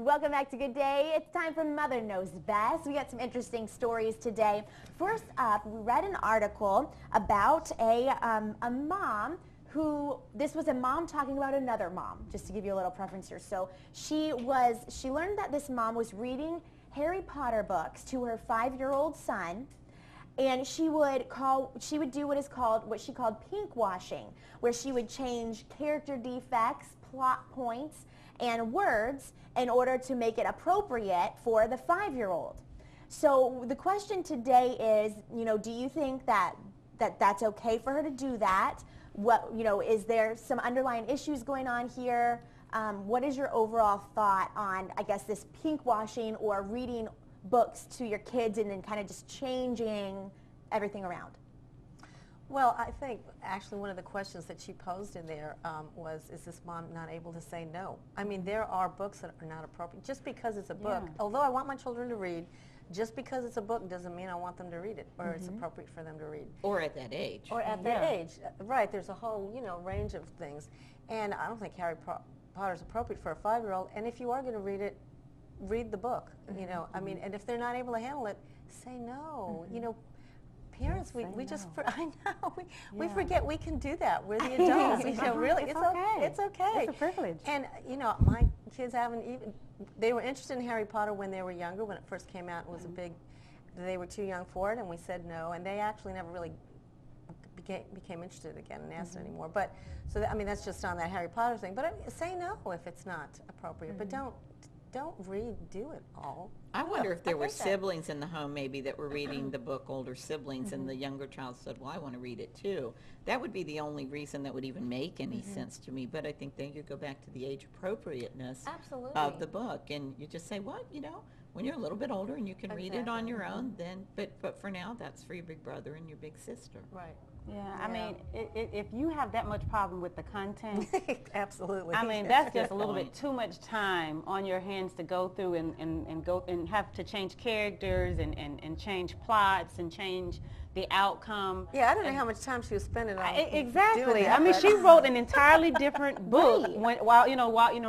Welcome back to Good Day. It's time for Mother Knows Best. We got some interesting stories today. First up, we read an article about a mom who, this was a mom talking about another mom, just to give you a little preference here. So she learned that this mom was reading Harry Potter books to her 5-year-old son, and she would do what she called pink washing, where she would change character defects, plot points, and words in order to make it appropriate for the 5-year-old. So the question today is, do you think that that's okay for her to do that? What, is there some underlying issues going on here? What is your overall thought on, I guess, this pink washing or reading books to your kids and then kind of just changing everything around? Well, I think actually one of the questions that she posed in there was, is this mom not able to say no? I mean, there are books that are not appropriate. Just because it's a book, although I want my children to read, just because it's a book doesn't mean I want them to read it or it's appropriate for them to read. Or at that age. Or at that age. Right, there's a whole, range of things. And I don't think Harry Potter is appropriate for a 5-year-old. And if you are going to read it, read the book. I mean, and if they're not able to handle it, say no. Parents, we just, I know, we forget we can do that. We're the adults. Really, it's okay. It's okay. It's a privilege. And, my kids haven't even, they were interested in Harry Potter when they were younger. When it first came out, it was a big, they were too young for it, and we said no. And they actually never really became interested again and asked anymore. But, so, I mean, that's just on that Harry Potter thing. But say no if it's not appropriate. But don't redo it all. I wonder if there were siblings in the home maybe that were reading the book, older siblings, and the younger child said, well, I want to read it too. That would be the only reason that would even make any sense to me. But I think then you go back to the age appropriateness of the book. And you just say, what, when you're a little bit older and you can read it on your own, then, but for now, that's for your big brother and your big sister. Right. Yeah, I mean, if you have that much problem with the content, absolutely. I mean, that's just a little bit too much time on your hands to go through and go and have to change characters and change plots and change the outcome. Yeah, I don't know how much time she was spending on exactly. doing that, I mean, she wrote an entirely different book while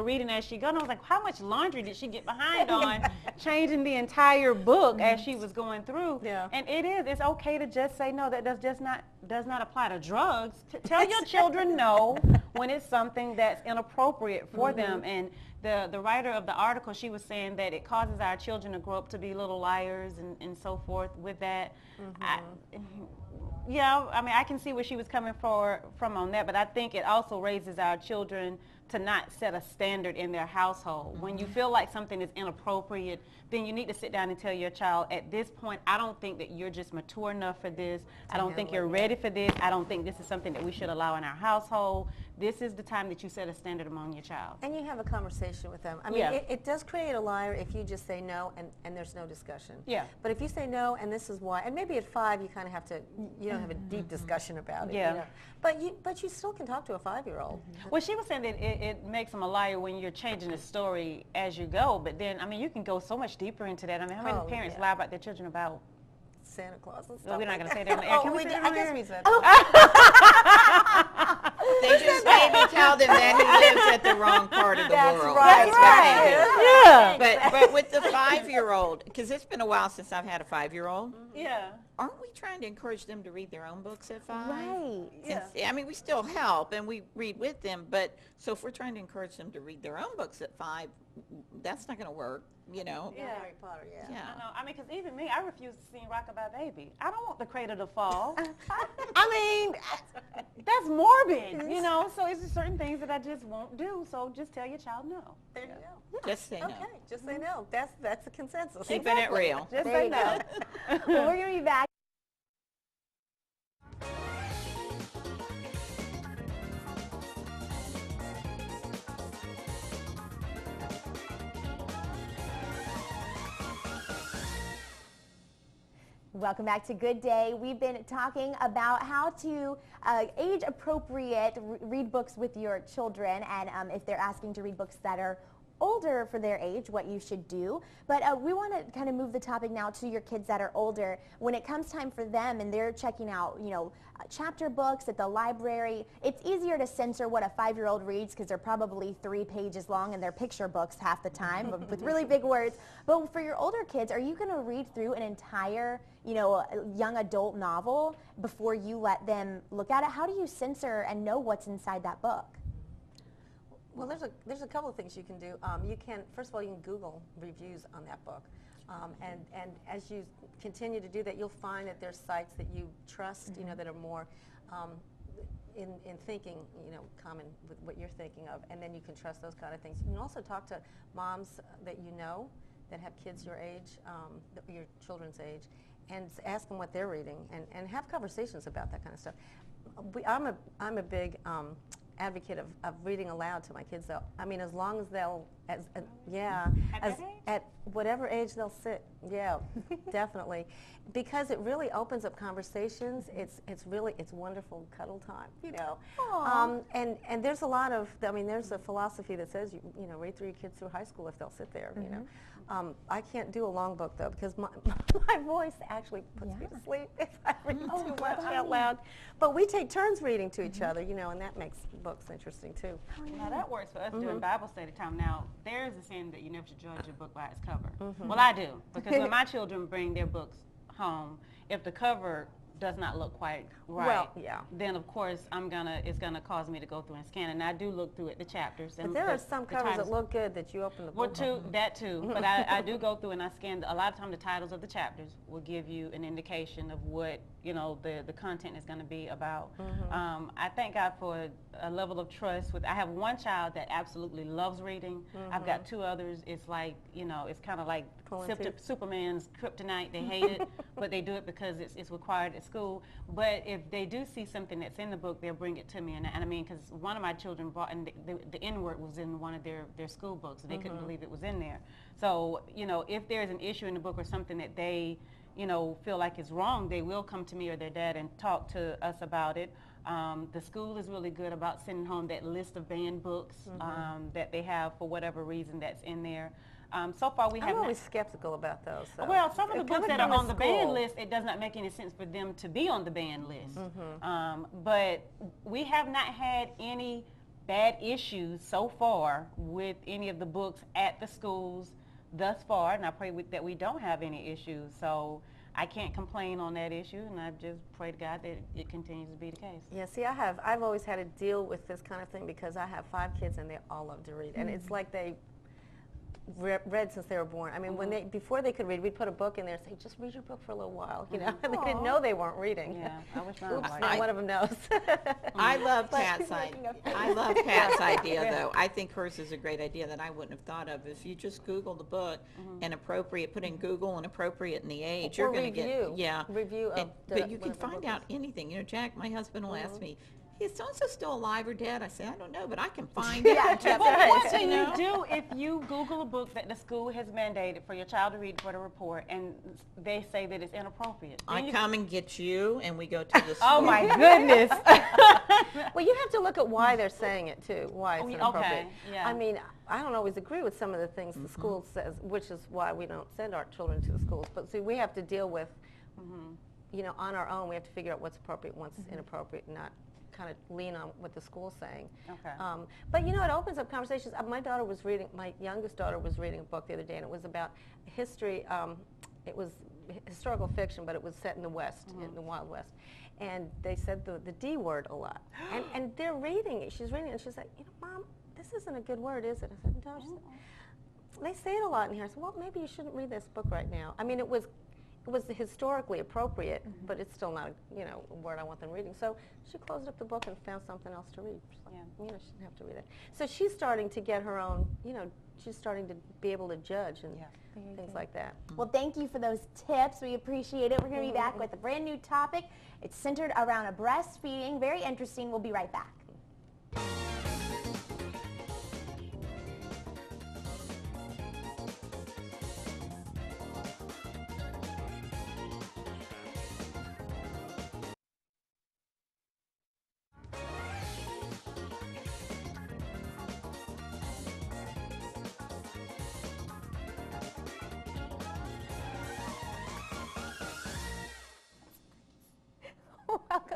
reading as she goes. And I was like, how much laundry did she get behind on changing the entire book as she was going through? Yeah. And it's okay to just say no. That does not apply to drugs. Tell your children no when it's something that's inappropriate for them. And the writer of the article, she was saying that it causes our children to grow up to be little liars and so forth with that. I mean, I can see where she was coming from on that, but I think it also raises our children to not set a standard in their household. When you feel like something is inappropriate, then you need to sit down and tell your child, at this point, I don't think that you're just mature enough for this. I don't think you're ready for this. I don't think this is something that we should allow in our household. This is the time that you set a standard among your child. And you have a conversation with them. I mean, it does create a liar if you just say no and there's no discussion. Yeah. But if you say no and this is why, and maybe at 5 you kind of have to, have a deep discussion about it. Yeah. But you still can talk to a 5-year-old. Well, she was saying that it makes them a liar when you're changing the story as you go. But then, I mean, you can go so much deeper into that. I mean, how many parents lie about their children about Santa Claus and stuff? Well, we're not going to say that on the air. Can we say that on the air? I guess we said They just maybe tell them that he lives at the wrong part of the world. Right. But with the 5-year-old, because it's been a while since I've had a 5-year-old. Yeah. Aren't we trying to encourage them to read their own books at 5? Right. Yeah. I mean, we still help and we read with them, but so if we're trying to encourage them to read their own books at 5, that's not going to work, Yeah. Harry Potter, I know. I mean, because even me, I refuse to sing Rockabye Baby. I don't want the cradle to fall. I mean, that's morbid, so it's just certain things that I just won't do. So just tell your child no. There you go. Just say no. Okay, just say no. That's the consensus. Keeping it real. Just say no. Well, we're going to be back. Welcome back to Good Day. We've been talking about how to age-appropriate read books with your children, and if they're asking to read books that are older for their age, what you should do. But we want to kind of move the topic now to your kids that are older. When it comes time for them and they're checking out, chapter books at the library, it's easier to censor what a 5-year-old reads because they're probably 3 pages long and they're picture books half the time with really big words. But for your older kids, are you going to read through an entire, young adult novel before you let them look at it? How do you censor and know what's inside that book? Well, there's a couple of things you can do. You can, first of all, you can Google reviews on that book. And as you continue to do that, you'll find that there's sites that you trust, that are more in thinking, common with what you're thinking of, and then you can trust those kind of things. You can also talk to moms that that have kids your age, your children's age, and ask them what they're reading, and have conversations about that kind of stuff. I'm a big advocate of reading aloud to my kids, though. I mean, as long as they'll, at whatever age they'll sit, definitely, because it really opens up conversations. It's wonderful cuddle time, and there's a lot of, there's a philosophy that says read through your kids through high school if they'll sit there, I can't do a long book though because my voice actually puts me to sleep if I read too much out loud. But we take turns reading to each other, and that makes books interesting too. Now that works for us during Bible study time. Now there's a saying that you never should judge a book by its cover. Well, I do, because when my children bring their books home, if the cover does not look quite right, then of course it's gonna cause me to go through and scan, and I do look through the chapters. But there are some covers that look good that you open the book. Well, that too. But I do go through and I scan. A lot of times the titles of the chapters will give you an indication of what the content is going to be about. I thank God for a level of trust. I have one child that absolutely loves reading. I've got 2 others. It's like it's kind of like Superman's kryptonite. They hate it, but they do it because it's required at school. But if they do see something that's in the book, they'll bring it to me. And I mean, because one of my children brought, and the N-word was in one of their school books, and they couldn't believe it was in there. So, if there's an issue in the book or something that they, feel like is wrong, they will come to me or their dad and talk to us about it. The school is really good about sending home that list of banned books that they have for whatever reason that's in there. So far, we have. I'm always skeptical about those. So. Well, some of the books that are on the banned list, it does not make any sense for them to be on the banned list. But we have not had any bad issues so far with any of the books at the schools thus far, and I pray that we don't have any issues. So I can't complain on that issue, and I just pray to God that it continues to be the case. Yeah, see, I've always had to deal with this kind of thing because I have 5 kids and they all love to read, and it's like they read since they were born. I mean, before they could read, we'd put a book in there and say, just read your book for a little while, and they didn't know they weren't reading. Yeah, I wish mine Oops, was now one of them knows. I love Pat's idea, though. I think hers is a great idea that I wouldn't have thought of. If you just Google the book, inappropriate, put in Google inappropriate and the age, you're going to get review of but you can find out anything. Jack, my husband will ask me, is so-and-so still alive or dead? I say, I don't know, but I can find out. But what can you do if you Google a book that the school has mandated for your child to read for the report, and they say that it's inappropriate? I come and get you, and we go to the school. Oh, my goodness. Well, you have to look at why they're saying it, too, why it's inappropriate. Okay, yeah. I mean, I don't always agree with some of the things the school says, which is why we don't send our children to the schools. But see, we have to deal with, on our own, we have to figure out what's appropriate, what's inappropriate, not kind of lean on what the school's saying. Okay. But it opens up conversations. My youngest daughter was reading a book the other day, and it was about history. It was historical fiction, but it was set in the West, in the Wild West. And they said the D word a lot. And they're reading it. She's reading it, and she's like, Mom, this isn't a good word, is it? I said, no. She said, they say it a lot in here. I said, well, maybe you shouldn't read this book right now. I mean, it was historically appropriate, but it's still not a word I want them reading. So she closed up the book and found something else to read. She's like, she didn't have to read it. So she's starting to get her own, she's starting to be able to judge and things like that. Well, thank you for those tips. We appreciate it. We're going to be back with a brand new topic. It's centered around a breastfeeding. Very interesting. We'll be right back.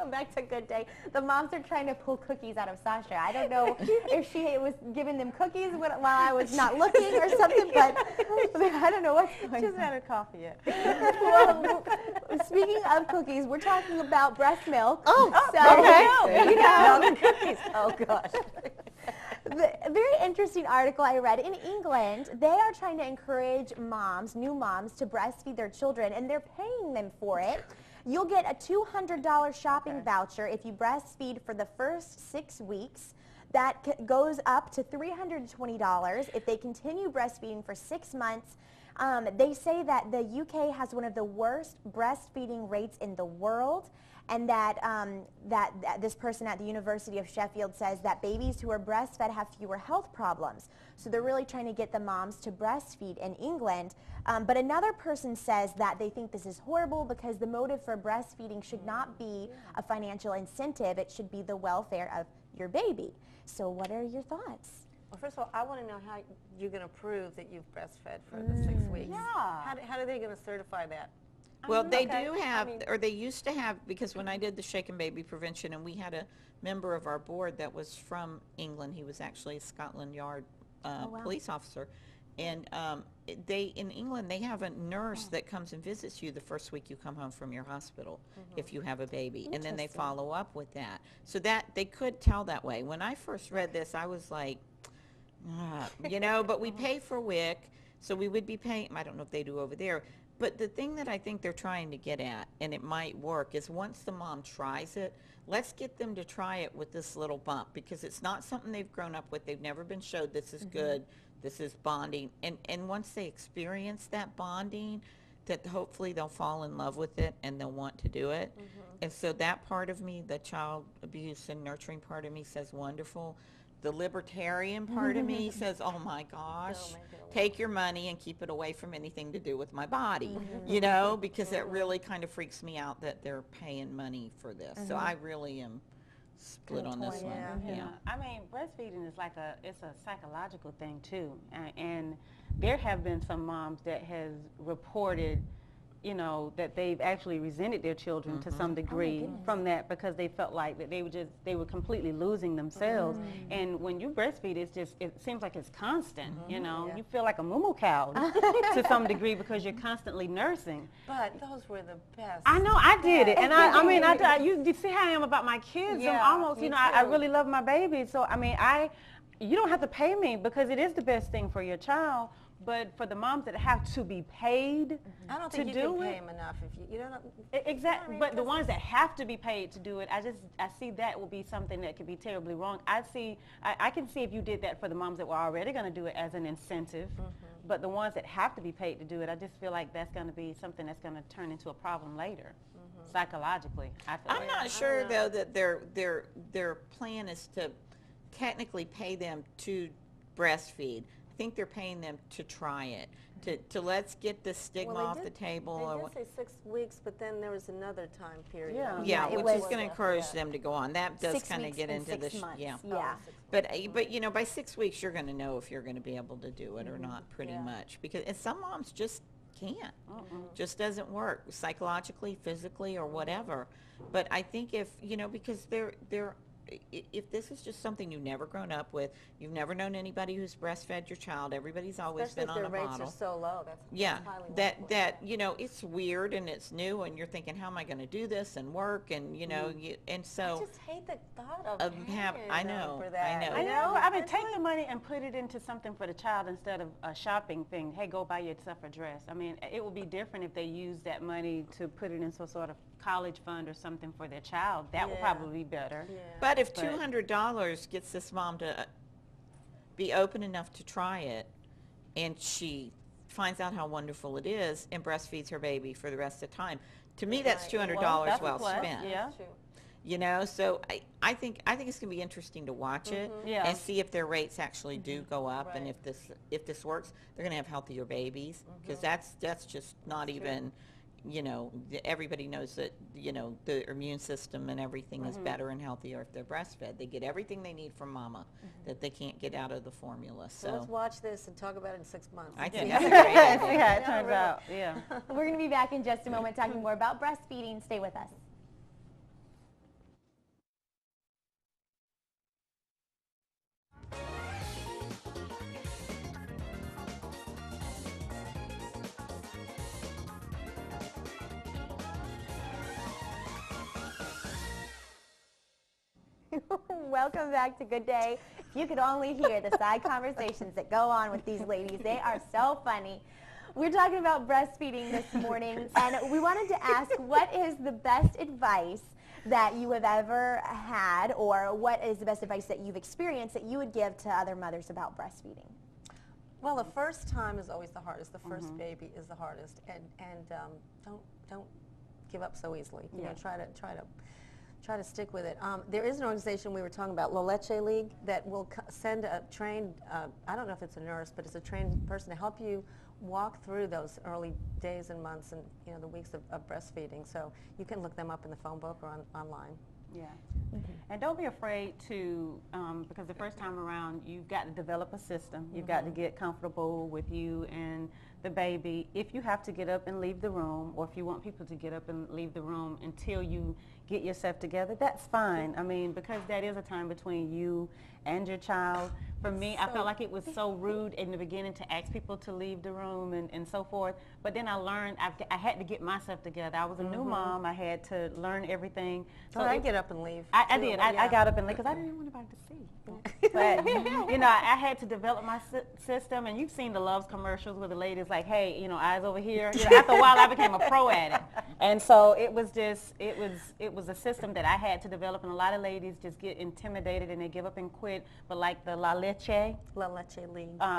Welcome back to Good Day. The moms are trying to pull cookies out of Sasha. I don't know if she was giving them cookies while I was not looking or something, but I don't know what's going on. She hasn't had her coffee yet. Well, speaking of cookies, we're talking about breast milk. Oh, so, okay. you know, No, the cookies. Oh, gosh. a very interesting article I read. In England, they are trying to encourage moms, new moms, to breastfeed their children, and they're paying them for it. You'll get a $200 shopping voucher if you breastfeed for the first 6 weeks. That goes up to $320 if they continue breastfeeding for 6 months. They say that the UK has one of the worst breastfeeding rates in the world, and that, that this person at the University of Sheffield says that babies who are breastfed have fewer health problems. So they're really trying to get the moms to breastfeed in England. But another person says that they think this is horrible because the motive for breastfeeding should not be a financial incentive. It should be the welfare of your baby. So what are your thoughts? Well, first of all, I want to know how you're going to prove that you've breastfed for the 6 weeks. Yeah. How are they going to certify that? Well, they Okay. do have, I mean- or they used to have, because when I did the Shaken Baby Prevention, and we had a member of our board that was from England, he was actually a Scotland Yard wow. police officer, and in England, they have a nurse that comes and visits you the first week you come home from your hospital if you have a baby, and then they follow up with that. So that, they could tell that way. When I first read this, I was like, you know, but we pay for WIC, so we would be paying, I don't know if they do over there, but the thing that I think they're trying to get at, and it might work, is once the mom tries it, let's get them to try it with this little bump, because it's not something they've grown up with. They've never been showed this is good, this is bonding. And once they experience that bonding, that hopefully they'll fall in love with it and they'll want to do it. And so that part of me, the child abuse and nurturing part of me says wonderful. The libertarian part of me says, oh my gosh, take your money and keep it away from anything to do with my body, you know, because it really kind of freaks me out that they're paying money for this. So I really am split on this one. Yeah. I mean, breastfeeding is it's a psychological thing too, and there have been some moms that has reported, you know, that they've actually resented their children to some degree from that, because they felt like that they were completely losing themselves. And when you breastfeed, it seems like it's constant, you know. You feel like a moo cow to some degree because you're constantly nursing. But those were the best. I know, I did it, and I mean, you see how I am about my kids. Yeah, I'm almost, you me know, I too. really love my baby. So I mean, you don't have to pay me because it is the best thing for your child. But for the moms that have to be paid I don't to think you do can pay it, them enough if you don't. exactly. But the ones that have to be paid to do it, I see that will be something that could be terribly wrong. I can see if you did that for the moms that were already going to do it as an incentive. But the ones that have to be paid to do it, I just feel like that's going to be something that's going to turn into a problem later, psychologically. I feel I'm not sure though that their plan is to technically pay them to breastfeed. I think they're paying them to try it, to let's get the stigma off the table. They did say 6 weeks, but then there was another time period. Yeah. it which was is going to encourage them to go on. That does 6 kind of weeks get and into the 6 months. yeah. Yeah. But you know, by 6 weeks you're going to know if you're going to be able to do it or not, pretty much, because and some moms just can't, just doesn't work psychologically, physically, or whatever. But I think if you know, because if this is just something you've never grown up with, you've never known anybody who's breastfed your child, everybody's always Especially been on if a their rates bottle. are so low. That's highly likely. that you know, it's weird and it's new and you're thinking, how am I going to do this and work, and you know, and so I just hate the thought of I paying know, them for that. I know. I know. I mean, take the money and put it into something for the child instead of a shopping thing. Hey, go buy yourself a dress. I mean, it would be different if they used that money to put it in some sort of college fund or something for their child. That would probably be better. Yeah. But if $200 gets this mom to be open enough to try it, and she finds out how wonderful it is and breastfeeds her baby for the rest of the time, to me that's $200 that's a well plus. spent. Yeah. That's true. You know, so I think it's going to be interesting to watch it Yeah. and see if their rates actually do go up, and Right. if this works, they're going to have healthier babies, because that's just not even, you know, everybody knows that, you know, the immune system and everything is better and healthier if they're breastfed. They get everything they need from mama that they can't get out of the formula. So let's watch this and talk about it in 6 months. I and think see that's how a great See idea. how it turns out. Yeah. We're going to be back in just a moment talking more about breastfeeding. Stay with us. Welcome back to Good Day. If you could only hear the side conversations that go on with these ladies, they are so funny. We're talking about breastfeeding this morning, and we wanted to ask, what is the best advice that you have ever had, or what is the best advice that you've experienced that you would give to other mothers about breastfeeding? Well, the first time is always the hardest. The first baby is the hardest, and don't give up so easily. You know, try to stick with it. There is an organization we were talking about, La Leche League, that will send a trained, I don't know if it's a nurse, but it's a trained person to help you walk through those early days and months and the weeks of breastfeeding. So you can look them up in the phone book or online. Yeah. And don't be afraid to, because the first time around, you've got to develop a system. You've got to get comfortable with you and the baby. If you have to get up and leave the room, or if you want people to get up and leave the room until you get yourself together, that's fine. I mean, because that is a time between you and your child. For me, I felt like it was so rude in the beginning to ask people to leave the room and so forth. But then I learned I had to get myself together. I was a new mom. I had to learn everything. So I get up and leave. I did. I got up and left because I didn't want anybody to see. But, you know, I had to develop my system. And you've seen the Loves commercials where the lady's like, hey, you know, eyes over here. You know, after a while, I became a pro at it. And so it was just, it was a system that I had to develop. And a lot of ladies just get intimidated and they give up and quit. But like the La Leche League.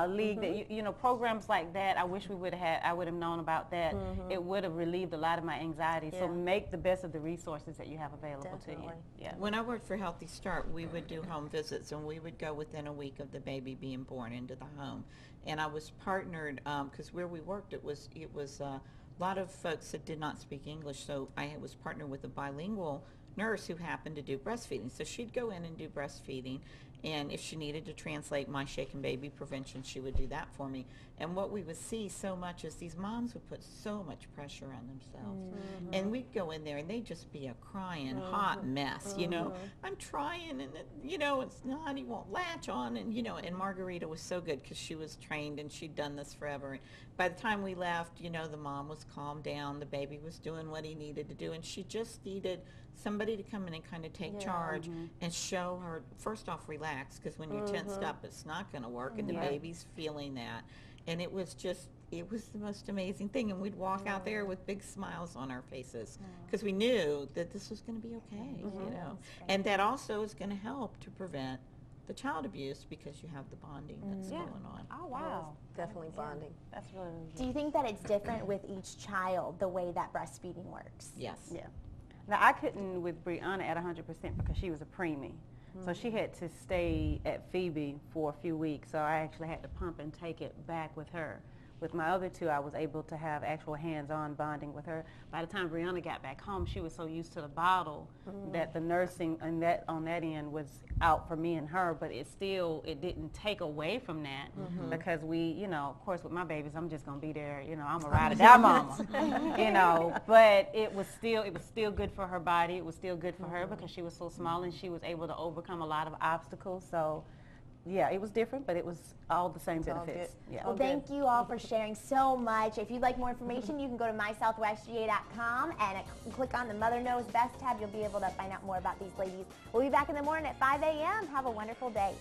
League, that you know, programs like that, I wish we would have had. I would have known about that. It would have relieved a lot of my anxiety. So make the best of the resources that you have available to you. Yeah. When I worked for Healthy Start, we would do home visits, and we would go within a week of the baby being born into the home. And I was partnered because where we worked, it was a lot of folks that did not speak English, so I was partnered with a bilingual nurse who happened to do breastfeeding. So she'd go in and do breastfeeding, and if she needed to translate my shaken baby prevention, she would do that for me. And what we would see so much is these moms would put so much pressure on themselves. And we'd go in there and they'd just be a crying hot mess, you know. I'm trying, and you know, it's not, he won't latch on, and you know, and Margarita was so good because she was trained and she'd done this forever. By the time we left, you know, the mom was calmed down, the baby was doing what he needed to do, and she just needed somebody to come in and kind of take charge and show her, first off, relax, because when you're tensed up, it's not going to work, and the baby's feeling that. And it was just, it was the most amazing thing. And we'd walk out there with big smiles on our faces because we knew that this was going to be okay, you know. And that also is going to help to prevent the child abuse because you have the bonding that's going on. Oh, wow. Definitely bonding. That's really Do you think that it's different with each child, the way that breastfeeding works? Yes. Yeah. Now, I couldn't with Brianna at 100% because she was a preemie. So she had to stay at Phoebe for a few weeks, so I actually had to pump and take it back with her. With my other two, I was able to have actual hands-on bonding with her. By the time Brianna got back home, she was so used to the bottle that the nursing and that on that end was out for me and her, but it didn't take away from that because we, you know, of course with my babies, I'm just going to be there, you know, I'm a ride or die mama, you know, but it was still good for her body. It was still good for her because she was so small and she was able to overcome a lot of obstacles. So yeah, it was different, but it was all the same benefits. Yeah. Well, thank you all for sharing so much. If you'd like more information, you can go to mysouthwestga.com and click on the Mother Knows Best tab. You'll be able to find out more about these ladies. We'll be back in the morning at 5 a.m. Have a wonderful day.